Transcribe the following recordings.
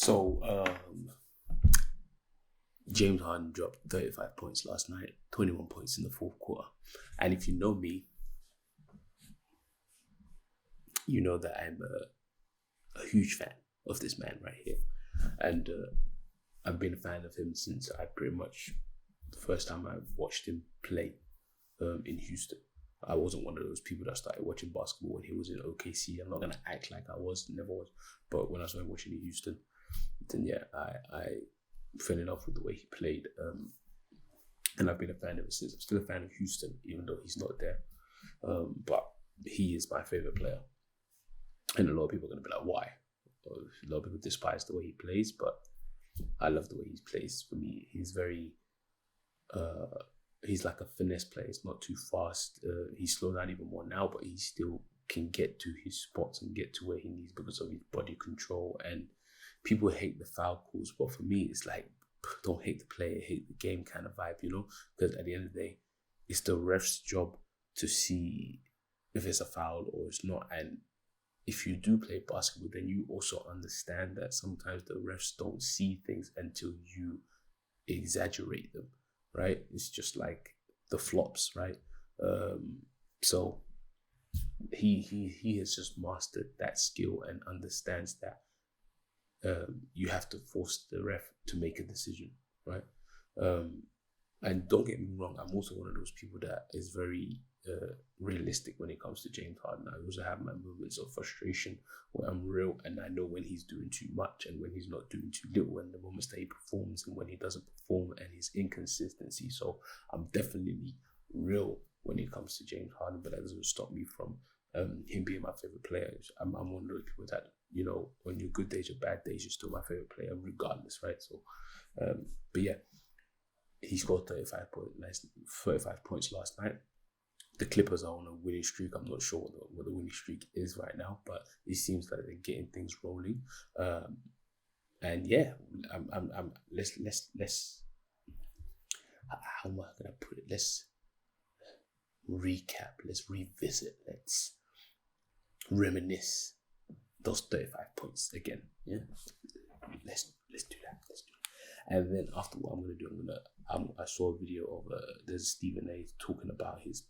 So, James Harden dropped 35 points last night, 21 points in the fourth quarter. And if you know me, you know that I'm a huge fan of this man right here. And I've been a fan of him since I pretty much, the first time I watched him play in Houston. I wasn't one of those people that started watching basketball when he was in OKC. I'm not going to act like I was, never was. But when I started watching in Houston, then yeah, I fell in love with the way he played. And I've been a fan ever since. I'm still a fan of Houston, even though he's not there. But he is my favorite player. And a lot of people are going to be like, why? A lot of people despise the way he plays, but I love the way he plays. For me, he's very... he's like a finesse player. It's not too fast. He's slowed down even more now, but he still can get to his spots and get to where he needs because of his body control. And people hate the foul calls, but for me, it's like, don't hate the player, hate the game kind of vibe, you know? Because at the end of the day, it's the ref's job to see if it's a foul or it's not. And if you do play basketball, then you also understand that sometimes the refs don't see things until you exaggerate them, right? It's just like the flops, right? So he has just mastered that skill and understands that you have to force the ref to make a decision, right? And don't get me wrong, I'm also one of those people that is very realistic when it comes to James Harden. I also have my moments of frustration where I'm real and I know when he's doing too much and when he's not doing too little, and the moments that he performs and when he doesn't perform and his inconsistency. So I'm definitely real when it comes to James Harden, but that doesn't stop me from him being my favorite player. I'm one of those people that, you know, on your good days or bad days, you're still my favorite player regardless, right? So, but yeah, he scored 35 points last night. The Clippers are on a winning streak. I'm not sure what the winning streak is right now, but it seems like they're getting things rolling. And yeah, let's how am I gonna put it? Let's recap. Let's revisit. Let's reminisce those 35 points again. Yeah, let's do that. And then after what I'm gonna do, I saw a video of there's Stephen A. talking about his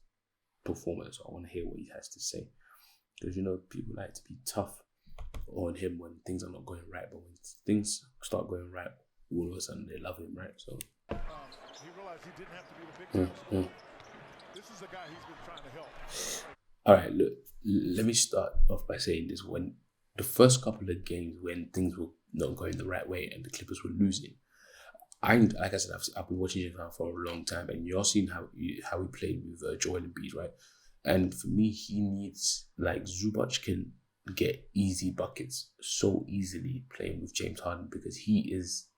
performance. So I want to hear what he has to say, because you know people like to be tough on him when things are not going right, but when things start going right, all of a sudden they love him, right? So he realized he didn't have to be the big time. This is a guy he's been trying to help. All right, look, let me start off by saying this. When the first couple of games when things were not going the right way and the Clippers were losing, like I said, I've been watching him for a long time, and you're seeing how he played with Joel Embiid, right? And for me, he needs, like, Zubac can get easy buckets so easily playing with James Harden, because he is,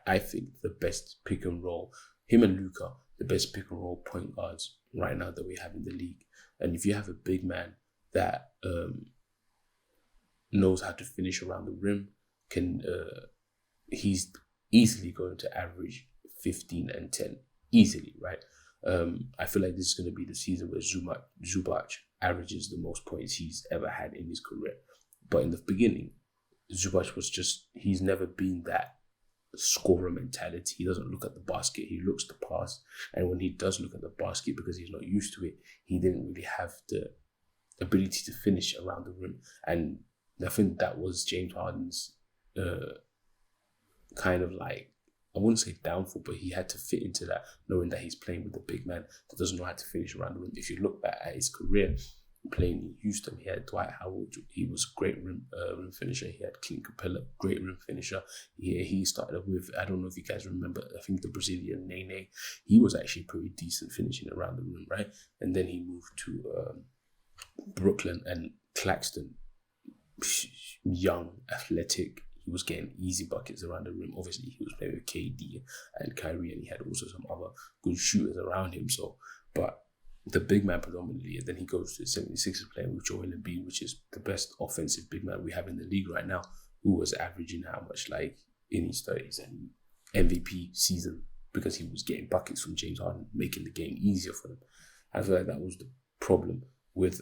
I think, the best pick and roll. Him and Luka, the best pick and roll point guards right now that we have in the league. And if you have a big man that knows how to finish around the rim, he's easily going to average 15 and 10 easily, right? I feel like this is going to be the season where Zubac averages the most points he's ever had in his career. But in the beginning, Zubac he's never been that scorer mentality. He doesn't look at the basket, he looks to pass. And when he does look at the basket, because he's not used to it, he didn't really have the ability to finish around the rim. And I think that was James Harden's kind of like, I wouldn't say downfall, but he had to fit into that, knowing that he's playing with a big man that doesn't know how to finish around the rim. If you look back at his career playing in Houston, he had Dwight Howard, he was a great rim finisher. He had Clint Capella, great rim finisher. He started with, I don't know if you guys remember, I think the Brazilian Nene. He was actually pretty decent finishing around the rim, right? And then he moved to Brooklyn and Claxton, young, athletic. He was getting easy buckets around the rim. Obviously, he was playing with KD and Kyrie, and he had also some other good shooters around him. So, but the big man predominantly, and then he goes to the 76ers playing with Joel Embiid, which is the best offensive big man we have in the league right now, who was averaging how much, like, in his 30s, and MVP season, because he was getting buckets from James Harden, making the game easier for them. I feel like that was the problem with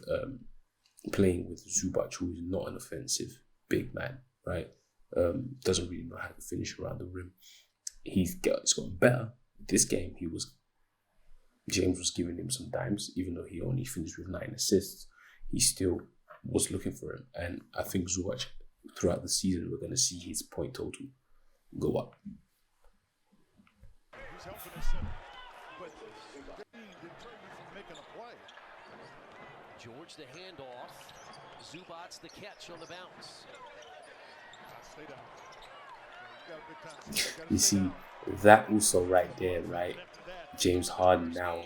playing with Zubac, who is not an offensive big man, right? Doesn't really know how to finish around the rim. It's gotten better. This game, James was giving him some dimes, even though he only finished with 9 assists. He still was looking for him, and I think Zubac throughout the season we're going to see his point total go up. He's helping his center, but didn't deter you from making a play. George the handoff. Zubac's the catch on the bounce. Stay down. You got a big time. You see, that also right there, right? James Harden now,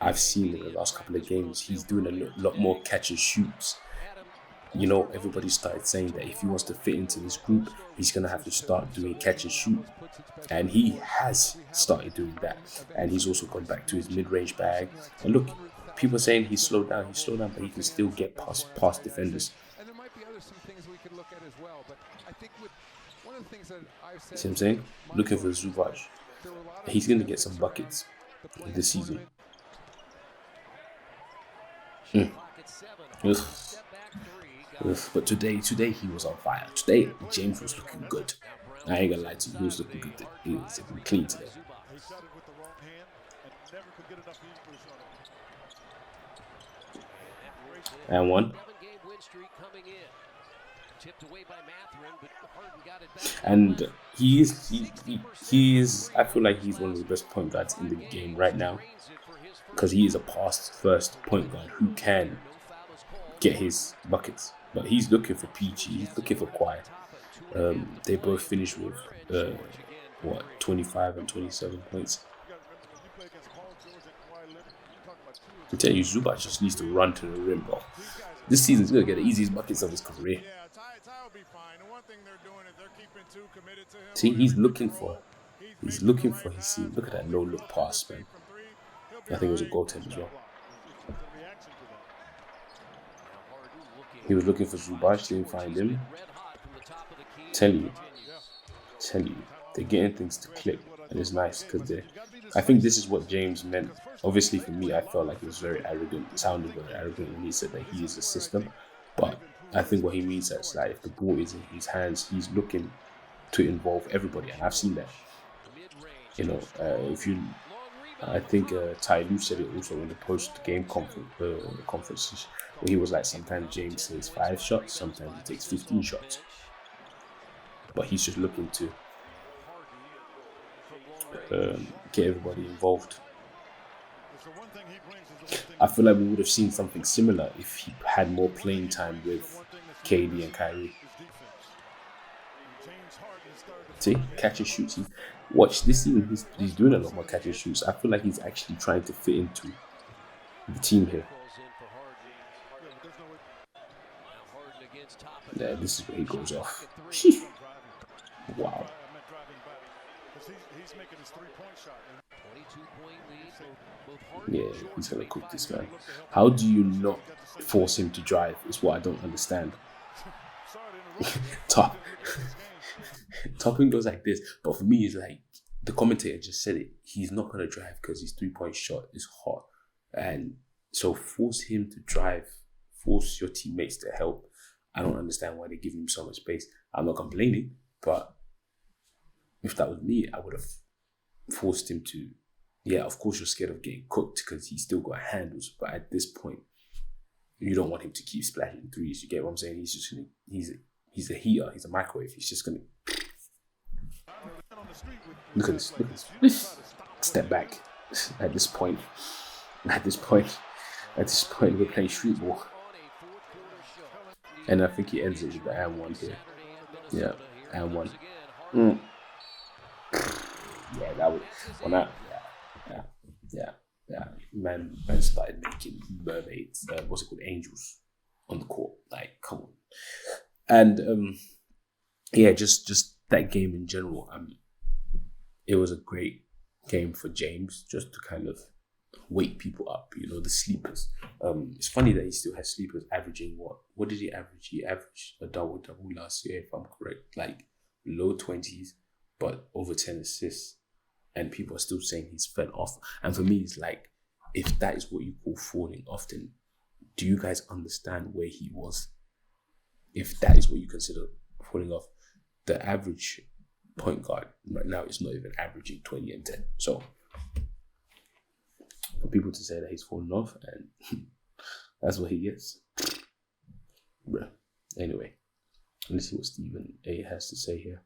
I've seen in the last couple of games, he's doing a lot more catch and shoots. You know, everybody started saying that if he wants to fit into this group, he's going to have to start doing catch and shoot. And he has started doing that. And he's also gone back to his mid-range bag. And look, people are saying he's slowed down, but he can still get past defenders. And there might be some things we could look at as well. But I think one of the things that I've said... See what I'm saying? Looking for Zubac. He's going to get some buckets this season. Ugh. But today he was on fire. Today James was looking good. I ain't gonna lie to you, he was looking good. He was looking clean today. He shot it with the wrong hand and never could get enough use for And one. And he is. I feel like he's one of the best point guards in the game right now, because he is a pass first point guard who can get his buckets. But he's looking for PG. He's looking for Kawhi. They both finished with 25 and 27 points. I tell you, Zubac just needs to run to the rim, bro. This season's gonna get the easiest buckets of his career. See, he's looking for his seam. Look at that low look pass, man. I think it was a goaltend as well. He was looking for Zubac, didn't find him. Tell you, they're getting things to click, and it's nice because I think this is what James meant. Obviously, for me, I felt like he was very arrogant. It sounded very arrogant when he said that he is a system, but I think what he means is that if the ball is in his hands, he's looking to involve everybody, and I've seen that. You know, I think Ty Lue said it also in the post-game conferences, where he was like, sometimes James takes 5 shots, sometimes he takes 15 shots, but he's just looking to get everybody involved. I feel like we would have seen something similar if he had more playing time with KD and Kyrie. See, catch and shoots. Watch this season, he's doing a lot more catch and shoots. I feel like he's actually trying to fit into the team here. Yeah, this is where he goes off. Wow. Yeah, he's gonna cook this man. How do you not force him to drive? Is what I don't understand. Topping goes like this, but for me, it's like the commentator just said it. He's not gonna drive because his 3-point shot is hot, and so force him to drive. Force your teammates to help. I don't understand why they give him so much space. I'm not complaining, but if that was me, I would have forced him to. Yeah, of course you're scared of getting cooked because he's still got handles, but at this point, you don't want him to keep splashing threes. You get what I'm saying? He's just gonna. He's a heater. He's a microwave. He's just gonna. Look at this. Look at this. Step back. At this point, we're playing street ball. And I think he ends it with the and one here. Yeah, and one. Yeah, that would. When I, yeah. Man started making mermaids. What's it called? Angels on the court. Like, come on. And yeah, just that game in general. It was a great game for James, just to kind of wake people up. You know, the sleepers. It's funny that he still has sleepers averaging what? What did he average? He averaged a double last year, if I'm correct. Like low 20s, but over 10 assists. And people are still saying he's fell off. And for me, it's like, if that is what you call falling off, then do you guys understand where he was? If that is what you consider falling off, the average point guard right now is not even averaging 20 and 10. So for people to say that he's fallen off and that's what he gets, bruh. Anyway, let's see what Stephen A has to say here.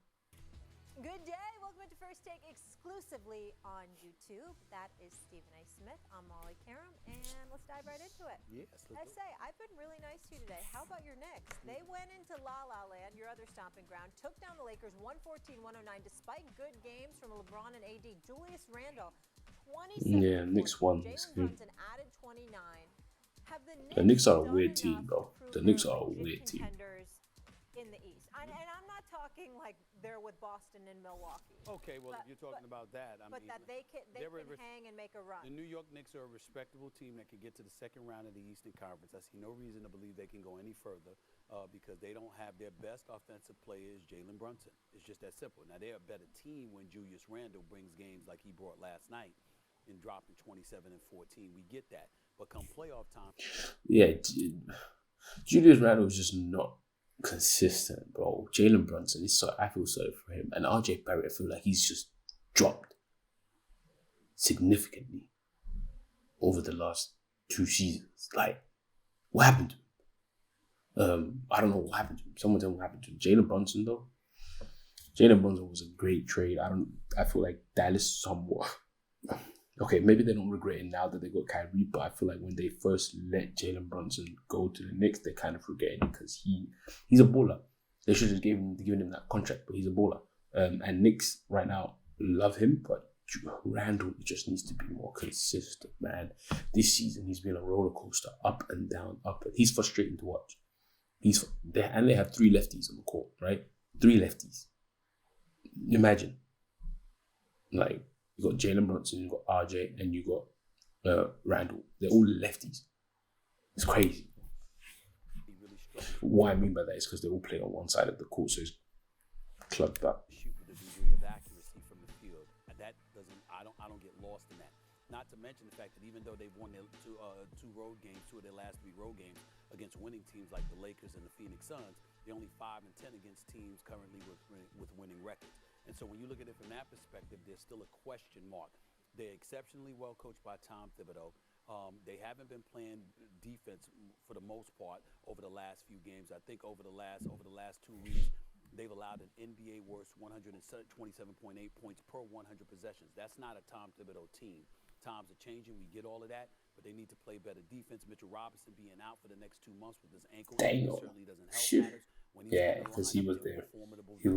Good day. Welcome to First Take exclusively on YouTube. That is Stephen A. Smith. I'm Molly Karam, and let's dive right into it. Yes. I say, I've been really nice to you today. How about your Knicks? They went into La La Land, your other stomping ground, took down the Lakers 114-109 despite good games from LeBron and AD. Julius Randle, 27. Yeah, Knicks won this Jalen game. Brunson added 29. Have The Knicks are a done weird team, enough bro. to prove The Knicks they're are a legit weird team. contenders in the East? And I'm not talking like they're with Boston and Milwaukee. Okay, well, if you're talking about that, I But mean, that they can hang and make a run. the New York Knicks are a respectable team that can get to the second round of the Eastern Conference. I see no reason to believe they can go any further because they don't have their best offensive player is Jalen Brunson. It's just that simple. Now, they're a better team when Julius Randle brings games like he brought last night and dropping 27 and 14. We get that. But come playoff time. Yeah, Julius Randle is just not consistent, bro. Jalen Brunson, I feel sorry for him. And RJ Barrett, I feel like he's just dropped significantly over the last 2 seasons. Like, what happened to him? I don't know what happened to him. Someone tell me what happened to him. Jalen Brunson, though. Jalen Brunson was a great trade. I feel like Dallas somewhat. Okay, maybe they don't regret it now that they got Kyrie, but I feel like when they first let Jalen Brunson go to the Knicks, they kind of regret it because he's a baller. They should have given him that contract, but he's a baller. And Knicks right now love him, but Randle just needs to be more consistent, man. This season he's been a roller coaster, up and down, up. He's frustrating to watch. And they have 3 lefties on the court, right? 3 lefties. Imagine, like. You got Jalen Brunson, you got RJ, and you got Randle. They're all lefties. It's crazy. What I mean by that is because they all play on one side of the court, so it's clubbed up. Shoot with a degree of accuracy from the field. And that doesn't. I don't get lost in that. Not to mention the fact that even though they've won their two road games, 2 of their last 3 road games against winning teams like the Lakers and the Phoenix Suns, they're only 5 and 10 against teams currently with winning records. And so when you look at it from that perspective, there's still a question mark. They're exceptionally well coached by Tom Thibodeau. They haven't been playing defense for the most part over the last few games. I think over the last 2 weeks, they've allowed an NBA worst 127.8 points per 100 possessions. That's not a Tom Thibodeau team. Times are changing. We get all of that, but they need to play better defense. Mitchell Robinson being out for the next 2 months with his ankle certainly doesn't help matters. Yeah, because he was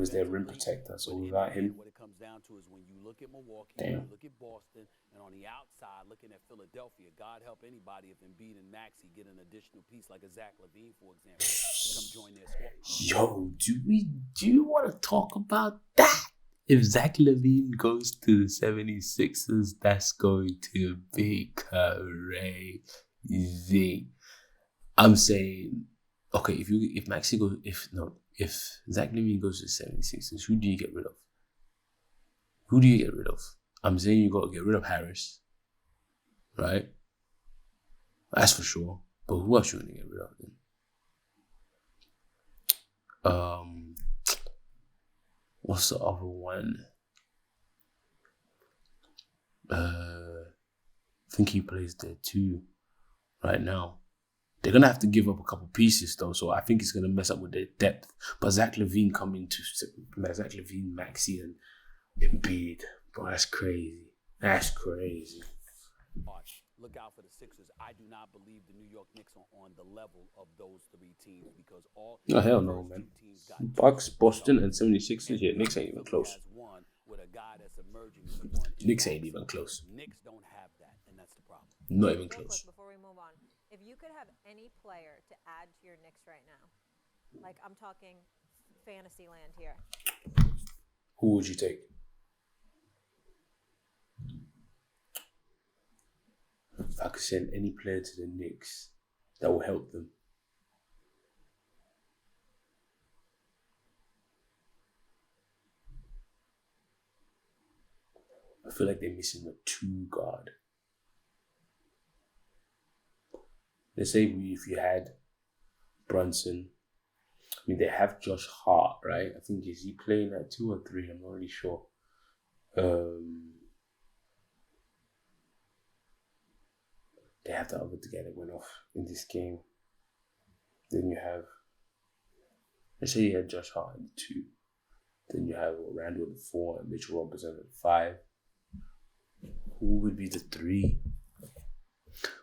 their rim protector. So without him, what it comes down to is when you look at Milwaukee, you look at Boston, and on the outside looking at Philadelphia, God help anybody if Embiid and Maxey get an additional piece like a Zach LaVine, for example, to come join their squad. Yo, do you want to talk about that? If Zach LaVine goes to the 76ers, that's going to be crazy. I'm saying, okay, if Zach LaVine goes to the 76ers, who do you get rid of? I'm saying you got to get rid of Harris, right? That's for sure. But who else you going to get rid of then? What's the other one? I think he plays there too right now. They're going to have to give up a couple pieces though, so I think it's going to mess up with their depth. But Zach LaVine, Maxey, and Embiid, bro, that's crazy. Look out for the Sixers. I do not believe the New York Knicks are on the level of those 3 teams because all hell no, man. Bucks, Boston, and 76ers. Yeah, Knicks ain't even close. Knicks ain't even close. Knicks don't have that, and that's the problem. Not even Real close. quick, before we move on, if you could have any player to add to your Knicks right now, like I'm talking fantasy land here. Who would you take? If I could send any player to the Knicks that will help them. I feel like they're missing a 2 guard. Let's say if you had Brunson, I mean, they have Josh Hart, right? I think, is he playing at 2 or 3? I'm not really sure. They have the other guy that went off in this game. Then you have, let's say you had Josh Hart at 2. Then you have Randall at 4 and Mitchell Robinson at 5. Who would be the 3?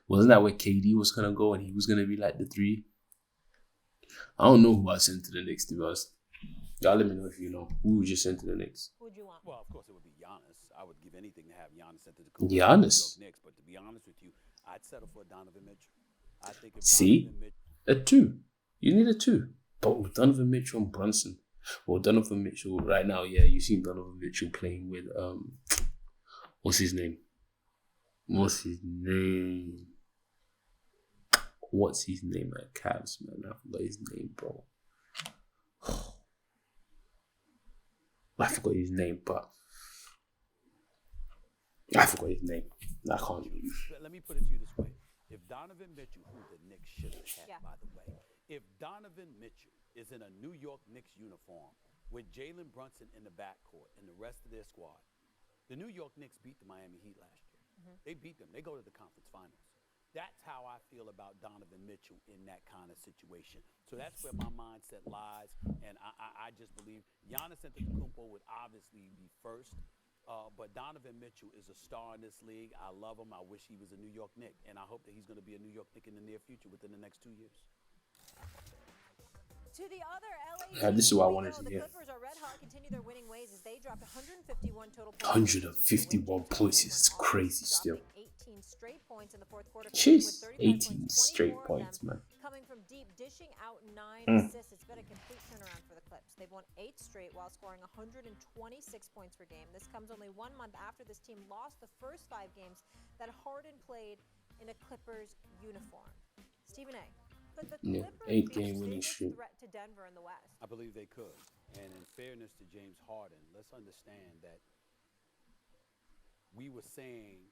Wasn't that where KD was gonna go and he was gonna be like the 3? I don't know who I sent to the Knicks, to be honest. Y'all let me know if you know. Who would you send to the Knicks? Who would you want? Well, of course, it would be Giannis. I would give anything to have Giannis sent to the Giannis? New York Knicks, but to be honest with you, I'd settle for Donovan Mitchell. I think if See? Donovan Mitchell, A 2. You need a 2. But with Donovan Mitchell and Brunson. Well, Donovan Mitchell, right now, yeah, you've seen Donovan Mitchell playing with, what's his name? What's his name at Cavs, man? I forgot his name, bro. I forgot his name. I can't. let me put it to you this way. If Donovan Mitchell, who the Knicks should have had, by the way, if Donovan Mitchell is in a New York Knicks uniform with Jalen Brunson in the backcourt and the rest of their squad, the New York Knicks beat the Miami Heat last year. They beat them. They go to the conference finals. That's how I feel about Donovan Mitchell in that kind of situation. So that's where my mindset lies, and I just believe Giannis Antetokounmpo would obviously be first, but Donovan Mitchell is a star in this league. I love him. I wish he was a New York Knick, and I hope that he's going to be a New York Knick in the near future within the next 2 years. To the other LA Yeah, this is what I wanted to the hear. Clippers are red hot, continue their winning ways as they dropped 151 total points. 151 points is crazy still. 18 straight points in the fourth quarter. Jeez, with 18 points, straight 24 of points, them man. coming from deep, dishing out 9 assists. It's been a complete turnaround for the Clips. They've won 8 straight while scoring 126 points per game. This comes only 1 month after this team lost the first 5 games that Harden played in a Clippers uniform. Stephen A. Could the Clippers 8-game be winning a streak. threat to Denver in the West? I believe they could. And in fairness to James Harden, let's understand that we were saying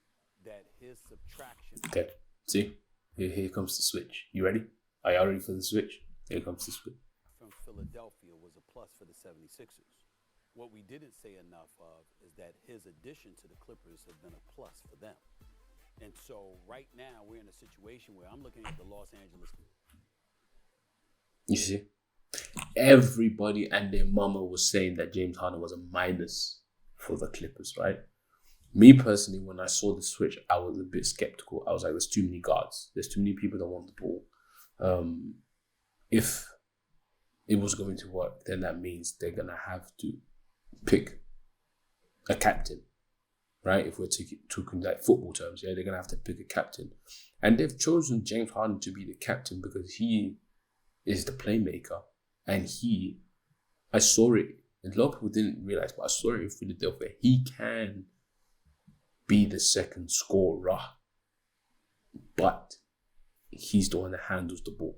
that his subtraction. Okay, see? Here comes the switch. You ready? Are y'all ready for the switch? Here comes the switch. From Philadelphia was a plus for the 76ers. What we didn't say enough of is that his addition to the Clippers has been a plus for them. And so right now we're in a situation where I'm looking at the Los Angeles. You see? Everybody and their mama was saying that James Harden was a minus for the Clippers, right? Me personally, when I saw the switch, I was a bit skeptical. I was like, there's too many guards. There's too many people that want the ball. If it was going to work, then that means they're going to have to pick a captain, right? If we're talking like football terms, yeah, they're going to have to pick a captain. And they've chosen James Harden to be the captain because he is the playmaker. And I saw it, and a lot of people didn't realize, but I saw it in Philadelphia. He can be the second scorer, but he's the one that handles the ball.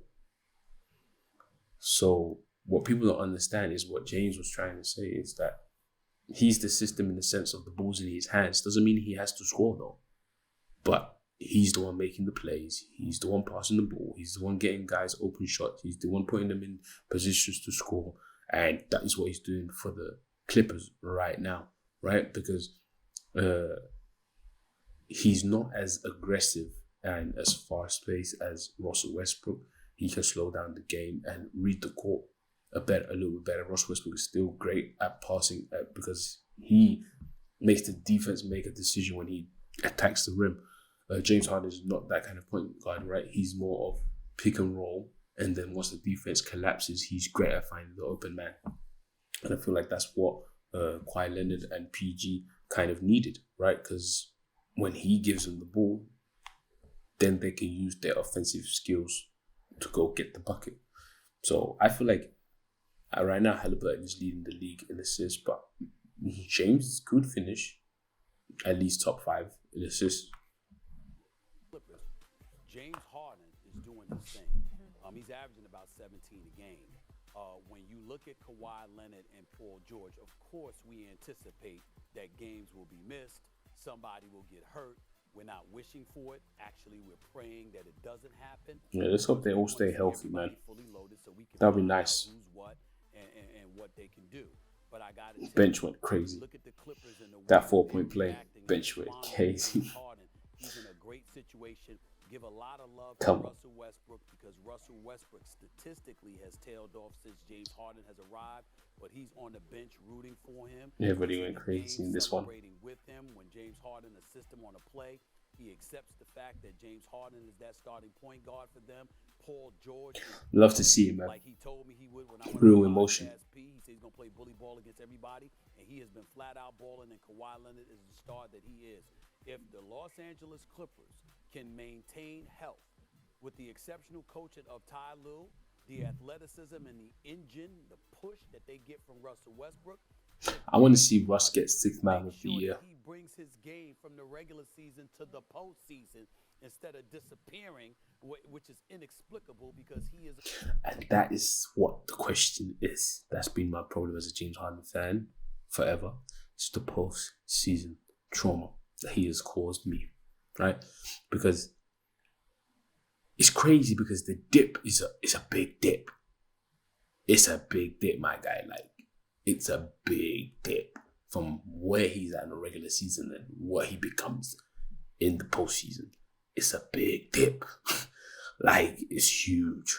So what people don't understand is what James was trying to say is that he's the system in the sense of the ball's in his hands. Doesn't mean he has to score though, but he's the one making the plays. He's the one passing the ball. He's the one getting guys open shots. He's the one putting them in positions to score. And that is what he's doing for the Clippers right now, right? Because he's not as aggressive and as fast-paced as Russell Westbrook. He can slow down the game and read the court a little bit better. Russell Westbrook is still great at passing because he makes the defense make a decision when he attacks the rim. James Harden is not that kind of point guard, right? He's more of pick and roll, and then once the defense collapses, he's great at finding the open man. And I feel like that's what Kawhi Leonard and PG kind of needed, right? Because when he gives them the ball, then they can use their offensive skills to go get the bucket. So I feel like right now Halliburton is leading the league in assists, but James could finish at least top 5 in assists. James Harden is doing his thing. He's averaging about 17 a game. When you look at Kawhi Leonard and Paul George, of course we anticipate that games will be missed, somebody will get hurt, We're not wishing for it. Actually, we're praying that it doesn't happen. Yeah, let's hope they all stay healthy, man. That'd be nice. Who's what and what they can do. But I got to bench went crazy. Look at the Clippers and the that 4-point play. Bench went crazy. He's in a great situation. Give a lot of love Come to on. Russell Westbrook because Russell Westbrook statistically has tailed off since James Harden has arrived, but he's on the bench rooting for him. Everybody went crazy in this one. Celebrating with him when James Harden assists him on a play. He accepts the fact that James Harden is that starting point guard for them. Paul George. Love to see him, man. Like he told me he would when I went Real on emotion. He said he's going to play bully ball against everybody, and he has been flat out balling, and Kawhi Leonard is the star that he is. If the Los Angeles Clippers can maintain health with the exceptional coaching of Ty Lue, the athleticism and the engine, the push that they get from Russell Westbrook, I want to see Russ get 6th man of the sure year. he brings his game from the regular season to the postseason instead of disappearing, which is inexplicable because he is. And that is what the question is. That's been my problem as a James Harden fan forever. It's the post-season trauma that he has caused me, right? Because it's crazy because the dip is a big dip. It's a big dip, my guy. Like, it's a big dip from where he's at in the regular season and what he becomes in the postseason. It's a big dip. Like, it's huge.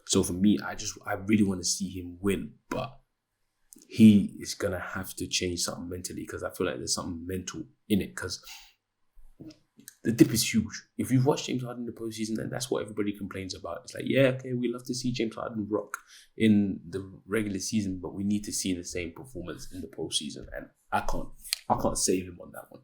So for me, I really want to see him win, but he is going to have to change something mentally because I feel like there's something mental in it because the dip is huge. If you've watched James Harden in the postseason, then that's what everybody complains about. It's like, yeah, okay, we love to see James Harden rock in the regular season, but we need to see the same performance in the postseason. And I can't save him on that one.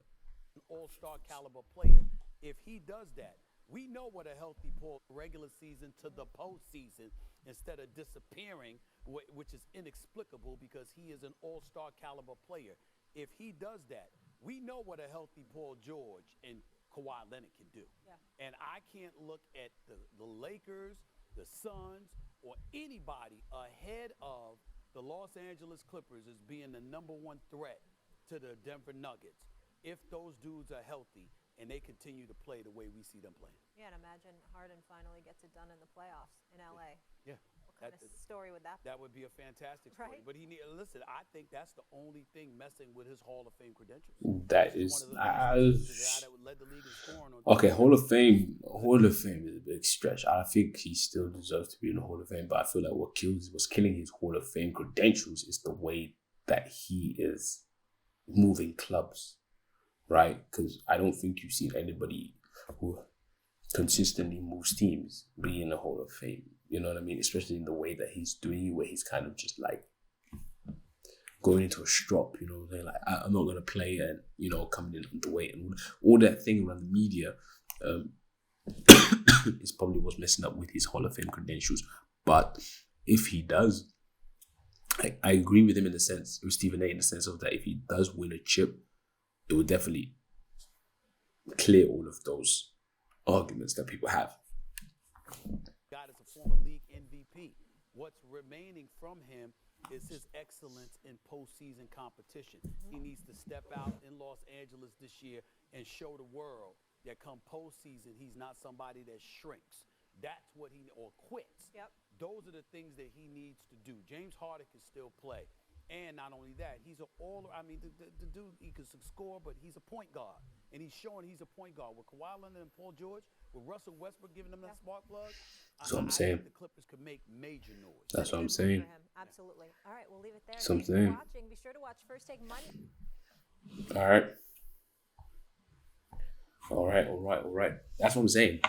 All-star caliber player. If he does that, we know what a healthy Paul regular season to the postseason instead of disappearing, which is inexplicable because he is an all-star caliber player. If he does that, we know what a healthy Paul George and Kawhi Leonard can do. Yeah. And I can't look at the Lakers, the Suns, or anybody ahead of the Los Angeles Clippers as being the #1 threat to the Denver Nuggets if those dudes are healthy and they continue to play the way we see them playing. Yeah, and imagine Harden finally gets it done in the playoffs in LA. Yeah. What kind of story would that be? That would be a fantastic story. Right? But listen, I think that's the only thing messing with his Hall of Fame credentials. That is the guy that led the league in scoring on okay. Hall of Fame is a big stretch. I think he still deserves to be in the Hall of Fame, but I feel like what's killing his Hall of Fame credentials is the way that he is moving clubs, right? Because I don't think you've seen anybody who consistently moves teams be in the Hall of Fame. You know what I mean? Especially in the way that he's doing it, where he's kind of just like going into a strop, you know, like, I'm not going to play and, you know, coming in underweight and all that thing around the media is probably what's messing up with his Hall of Fame credentials. But if he does, I agree with him in the sense, with Stephen A, in the sense of that if he does win a chip, it would definitely clear all of those arguments that people have. God is a former league MVP. What's remaining from him is his excellence in postseason competition. He needs to step out in Los Angeles this year and show the world that come postseason, he's not somebody that shrinks. That's what or quits. Yep. Those are the things that he needs to do. James Harden can still play. And not only that, he's the dude, he can score, but he's a point guard. And he's showing he's a point guard. With Kawhi Leonard and Paul George, with Russell Westbrook giving them that spark plug, That's what I'm saying. I think the Clippers could make major noise. That's what I'm saying. Absolutely. All right, we'll leave it there. That's what I'm Thanks for saying. watching. Be sure to watch First Take Monday. All right. That's what I'm saying.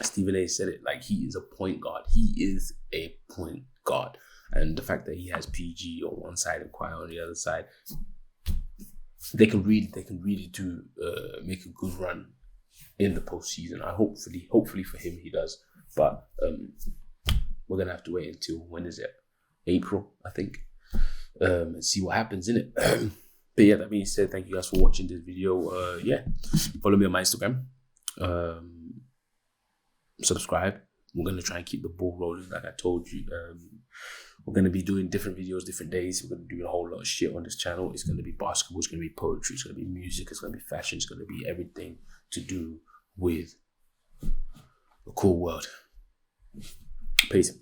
Stephen A said it, like, he is a point guard. He is a point guard. And the fact that he has PG on one side and Kawhi on the other side, they can really do make a good run in the postseason. Hopefully for him he does. But we're gonna have to wait until, when is it? April, I think. And see what happens in it. But yeah, that being said, thank you guys for watching this video. Follow me on my Instagram. Subscribe. We're going to try and keep the ball rolling, like I told you. We're going to be doing different videos, different days. We're going to do a whole lot of shit on this channel. It's going to be basketball, it's going to be poetry, it's going to be music, it's going to be fashion, it's going to be everything to do with the cool world. Peace.